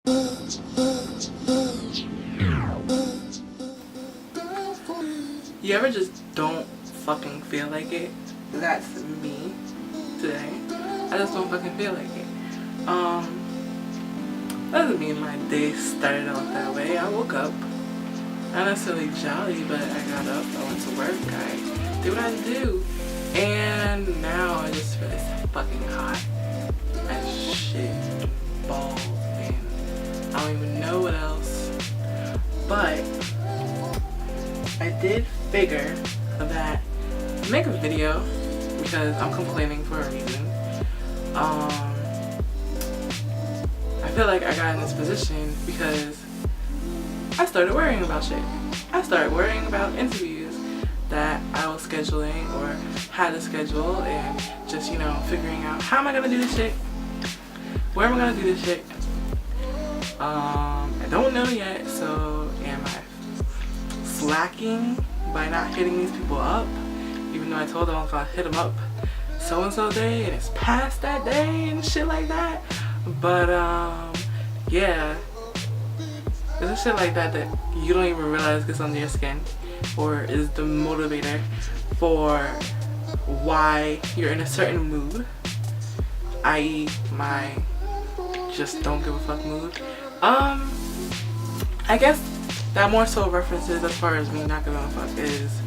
You ever just don't fucking feel like it? That's me today. I just don't fucking feel like it. Doesn't mean my day started off that way. I woke up, not necessarily jolly, but I got up, I went to work, I did what I had to do, and now I just feel it's fucking hot as shit, balls, and I don't even know what else. But I did figure that make a video because I'm complaining for a reason. I feel like I got in this position because I started worrying about shit. I started worrying about interviews that I was scheduling or had to schedule, and just, you know, figuring out how am I gonna do this shit? Where am I gonna do this shit? I don't know yet, so am I slacking by not hitting these people up? Even though I told them I was gonna hit them up so-and-so day and it's past that day and shit like that. But yeah, there's a shit like that that you don't even realize gets under your skin or is the motivator for why you're in a certain mood, i.e. my just don't give a fuck mood. I guess that more so references as far as me not giving a fuck is,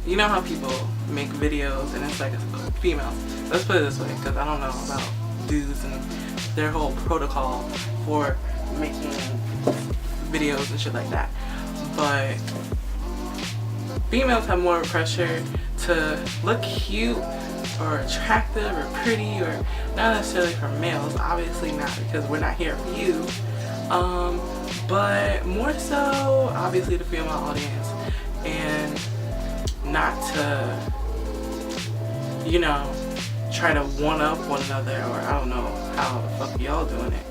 you know how people make videos and it's like females. Let's put it this way, because I don't know about dudes and their whole protocol for making videos and shit like that. But females have more pressure to look cute or attractive or pretty, or not necessarily for males, obviously not, because we're not here for you. But more so obviously the female audience, and not to, you know, try to one up one another, or I don't know how the fuck y'all doing it,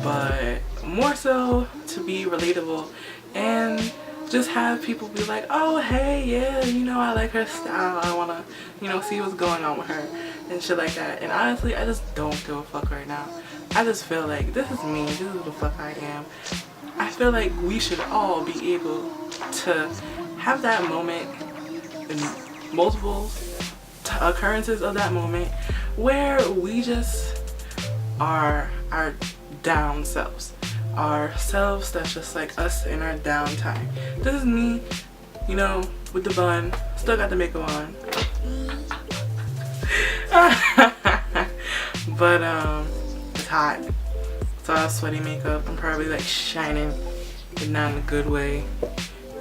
but more so to be relatable and just have people be like, oh hey, yeah, you know, I like her style, I wanna, you know, see what's going on with her and shit like that. And honestly, I just don't give a fuck right now. I just feel like this is me, this is the fuck I am. I feel like we should all be able to have that moment and multiple occurrences of that moment where we just are our down selves. Ourselves that's just like us in our downtime. This is me, you know, with the bun, still got the makeup on. But it's hot, so I have sweaty makeup. I'm probably like shining, but not in a good way.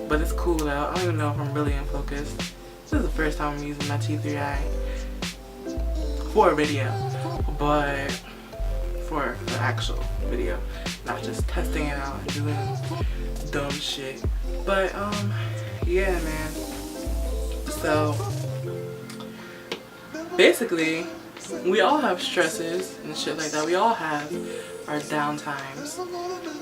But it's cool out. I don't even know if I'm really in focus. This is the first time I'm using my T3i for a video, but for the actual video, not just testing it out and doing dumb shit. But yeah, man. So basically, we all have stresses and shit like that. We all have our down times,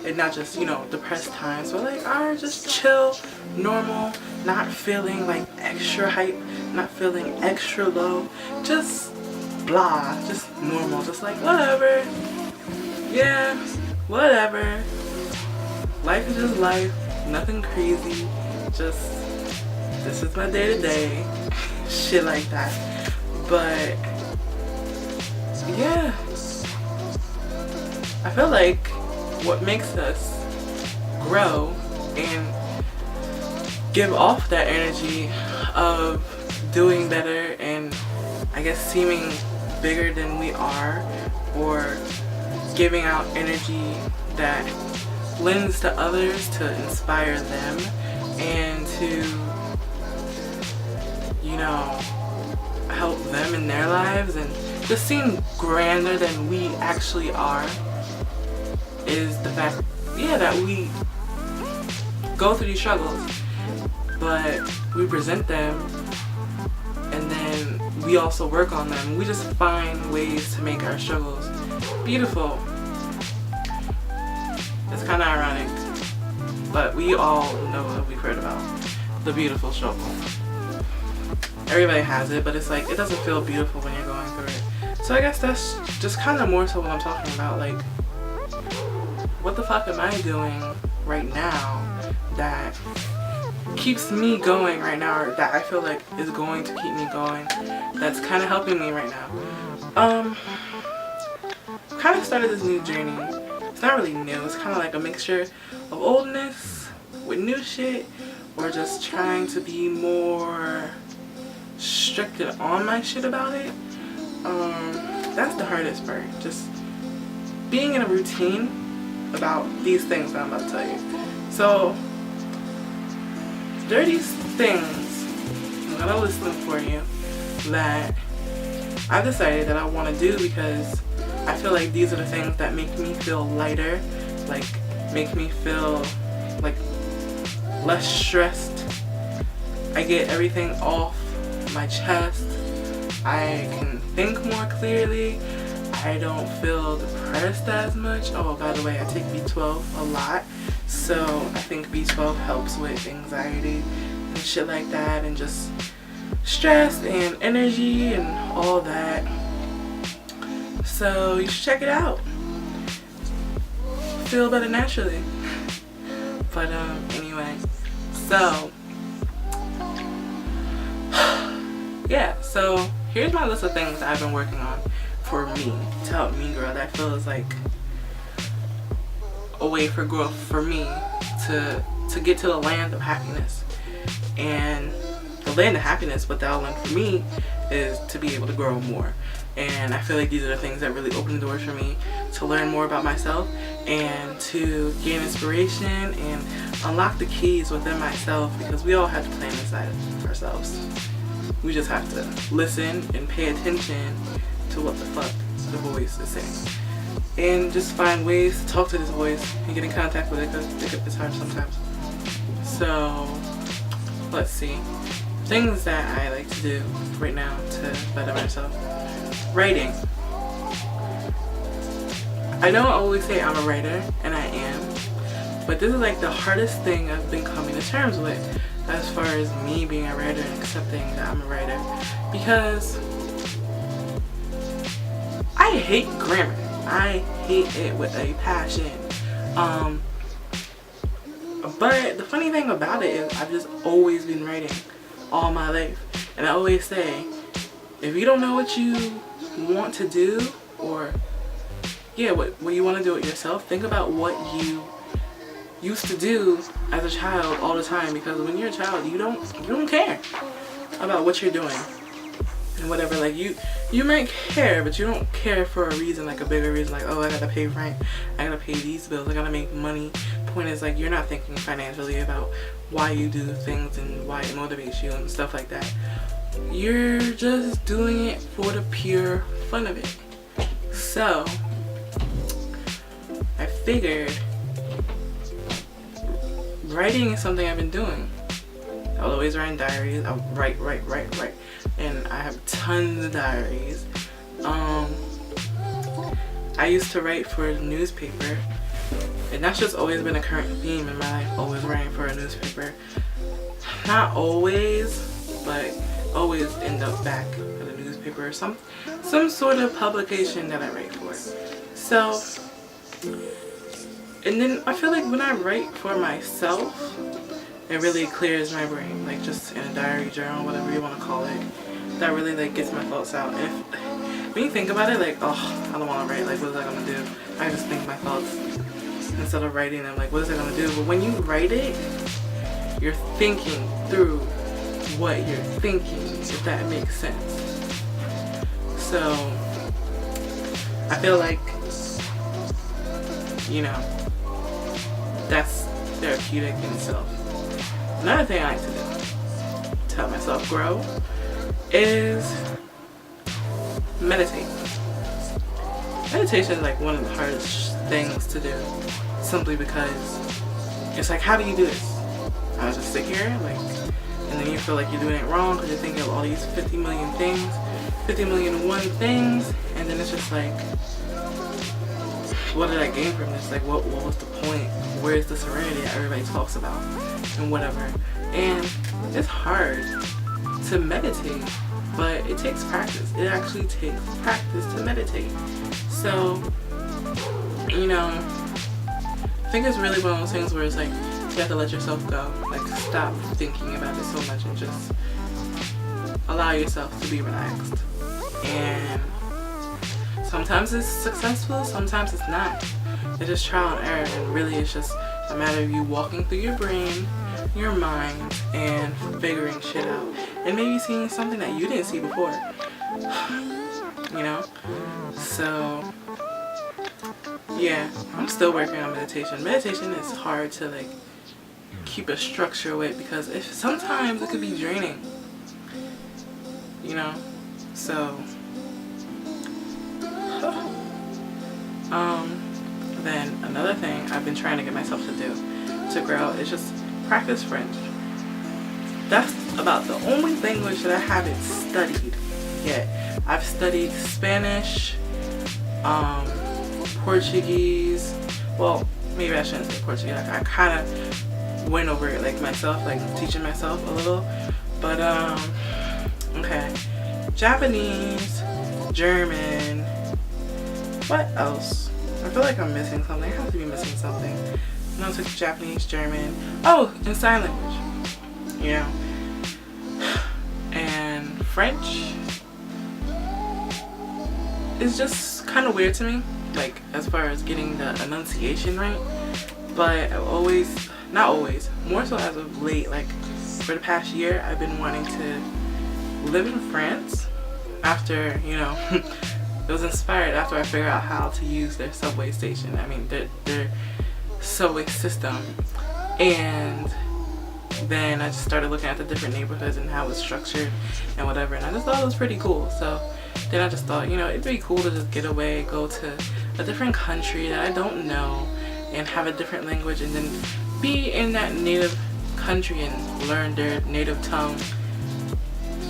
and not just, you know, depressed times, but like our just chill, normal, not feeling like extra hype, not feeling extra low, just blah, just normal, just like whatever, yeah, whatever, life is just life, nothing crazy, just this is my day to day, shit like that. But yeah, I feel like what makes us grow and give off that energy of doing better and I guess seeming bigger than we are, or giving out energy that lends to others to inspire them and to, you know, help them in their lives and just seem grander than we actually are, is the fact, yeah, that we go through these struggles, but we present them and then we also work on them. We just find ways to make our struggles beautiful. It's kind of ironic, but we all know what we've heard about the beautiful struggle. Everybody has it, but it's like it doesn't feel beautiful when you're going through it. So I guess that's just kind of more so what I'm talking about. Like, what the fuck am I doing right now that keeps me going right now, or that I feel like is going to keep me going, that's kind of helping me right now. Kind of started this new journey. It's not really new, it's kind of like a mixture of oldness with new shit, or just trying to be more stricted on my shit about it. That's the hardest part, just being in a routine about these things that I'm about to tell you. So there are these things, I'm gonna list them for you, that I've decided that I want to do because I feel like these are the things that make me feel lighter, like make me feel like less stressed. I get everything off my chest. I can think more clearly. I don't feel depressed as much. Oh, by the way, I take B12 a lot, so I think B12 helps with anxiety and shit like that, and just stress and energy and all that. So you should check it out. Feel better naturally. But anyway, so yeah, so here's my list of things I've been working on for me, to help me grow, that feels like a way for growth for me to get to the land of happiness. And the land of happiness, what that'll mean for me is to be able to grow more. And I feel like these are the things that really open the doors for me to learn more about myself and to gain inspiration and unlock the keys within myself, because we all have to plan inside of ourselves. We just have to listen and pay attention to what the fuck the voice is saying, and just find ways to talk to this voice and get in contact with it, because it's hard sometimes. So let's see, things that I like to do right now to better myself. Writing. I don't always say I'm a writer, and I am, but this is like the hardest thing I've been coming to terms with as far as me being a writer and accepting that I'm a writer, because I hate grammar. I hate it with a passion. But the funny thing about it is I've just always been writing all my life, and I always say, if you don't know what you want to do, or what you want to do with yourself, think about what you used to do as a child all the time, because when you're a child you don't care about what you're doing and whatever. Like you might care, but you don't care for a reason, like a bigger reason, like, oh, I gotta pay rent, I gotta pay these bills, I gotta make money. Point is, like, you're not thinking financially about why you do things and why it motivates you and stuff like that. You're just doing it for the pure fun of it. So I figured writing is something I've been doing. I'll always write in diaries. I'll write. And I have tons of diaries. I used to write for a newspaper, and that's just always been a current theme in my life, always writing for a newspaper. Not always, but always end up back at a newspaper or some sort of publication that I write for. So, and then I feel like when I write for myself, it really clears my brain, like just in a diary, journal, whatever you want to call it. That really like gets my thoughts out. And when you think about it, like, oh, I don't want to write, like, what is I gonna do? I just think my thoughts instead of writing them, like, what is I gonna do? But when you write it, you're thinking through what you're thinking, if that makes sense. So I feel like, you know, that's therapeutic in itself. Another thing I like to do to help myself grow is meditate. Meditation is like one of the hardest things to do, simply because it's like, how do you do this? I just sit here, like, and then you feel like you're doing it wrong because you're thinking of all these 50 million things, 50 million and one things, and then it's just like, what did I gain from this? Like, what was the point? Where's the serenity that everybody talks about and whatever? And it's hard to meditate, but it takes practice. It actually takes practice to meditate. So, you know, think it's really one of those things where it's like you have to let yourself go. Like stop thinking about it so much and just allow yourself to be relaxed. And sometimes it's successful, sometimes it's not. It's just trial and error, and really it's just a matter of you walking through your brain, your mind, and figuring shit out. And maybe seeing something that you didn't see before. You know? So yeah, I'm still working on meditation. Meditation is hard to like keep a structure with, because sometimes it could be draining. You know? So then another thing I've been trying to get myself to do to grow is just practice French. That's about the only language that I haven't studied yet. I've studied Spanish, Portuguese. Well, maybe I shouldn't say Portuguese. I kind of went over it like myself, like teaching myself a little. But okay, Japanese, German. What else? I feel like I'm missing something. I have to be missing something. I took Japanese, German. Oh, and sign language. You know. And French is just kind of weird to me, like as far as getting the enunciation right. But I've always, not always, more so as of late, like for the past year, I've been wanting to live in France after, you know, it was inspired after I figured out how to use their subway station. I mean, their subway system. And then I just started looking at the different neighborhoods and how it's structured and whatever. And I just thought it was pretty cool. So then I just thought, you know, it'd be cool to just get away, go to a different country that I don't know and have a different language, and then be in that native country and learn their native tongue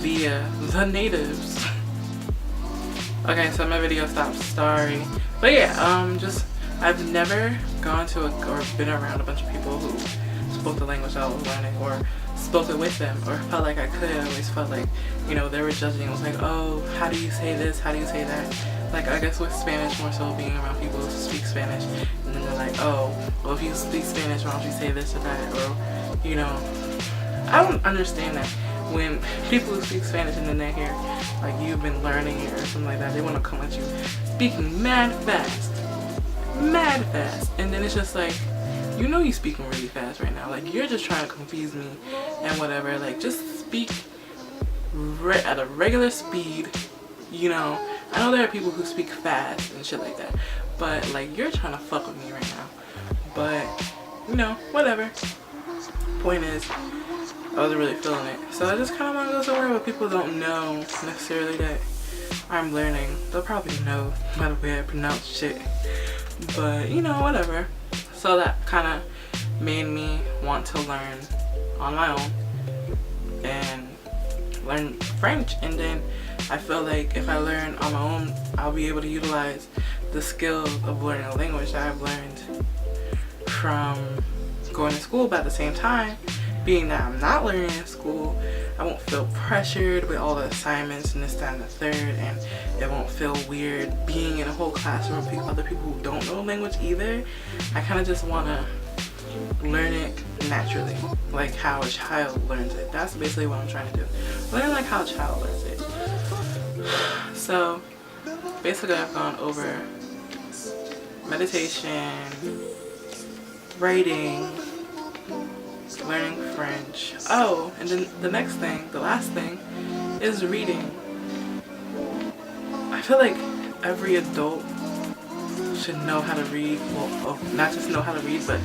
via the natives. Okay, so my video stopped, sorry. But yeah, just I've never gone to or been around a bunch of people who spoke the language I was learning, or spoke it with them, or felt like I could. I always felt like, you know, they were judging. It was like, oh, how do you say this? How do you say that? Like, I guess with Spanish, more so being around people who speak Spanish, and then they're like, oh, well, if you speak Spanish, why don't you say this or that? Or, you know, I don't understand that when people who speak Spanish and then they hear like you've been learning it or something like that, they want to come at you speaking mad fast, and then it's just like, you know, you speaking really fast right now, like you're just trying to confuse me and whatever. Like, just speak at a regular speed. You know, I know there are people who speak fast and shit like that, but like, you're trying to fuck with me right now. But you know, whatever. Point is, I wasn't really feeling it, so I just kind of want to go somewhere where people don't know necessarily that I'm learning. They'll probably know by the way I pronounce shit, but you know, whatever. So that kind of made me want to learn on my own and learn French. And then I feel like if I learn on my own, I'll be able to utilize the skills of learning a language that I've learned from going to school. But at the same time, being that I'm not learning in school, I won't feel pressured with all the assignments and this, that, and the third, and it won't feel weird being in a whole classroom with other people who don't know language either. I kind of just want to learn it naturally, like how a child learns it. That's basically what I'm trying to do. Learn like how a child learns it. So basically I've gone over meditation, writing, learning French. Oh, and then the next thing, the last thing, is reading. I feel like every adult should know how to read. Well, not just know how to read, but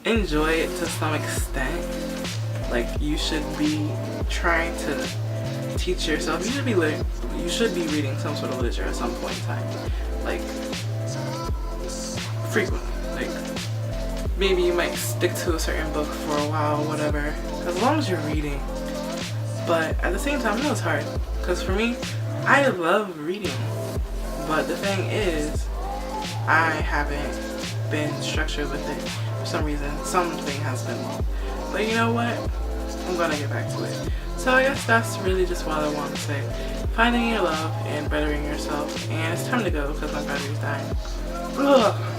enjoy it to some extent. Like, you should be trying to teach yourself. You should be reading some sort of literature at some point in time. Like, frequently. Like, maybe you might stick to a certain book for a while, whatever, as long as you're reading. But at the same time, I know it's hard, because for me, I love reading, but the thing is, I haven't been structured with it for some reason. Something has been wrong, but you know what, I'm gonna get back to it. So I guess that's really just what I want to say. Finding your love and bettering yourself, and it's time to go because my battery's dying. Ugh.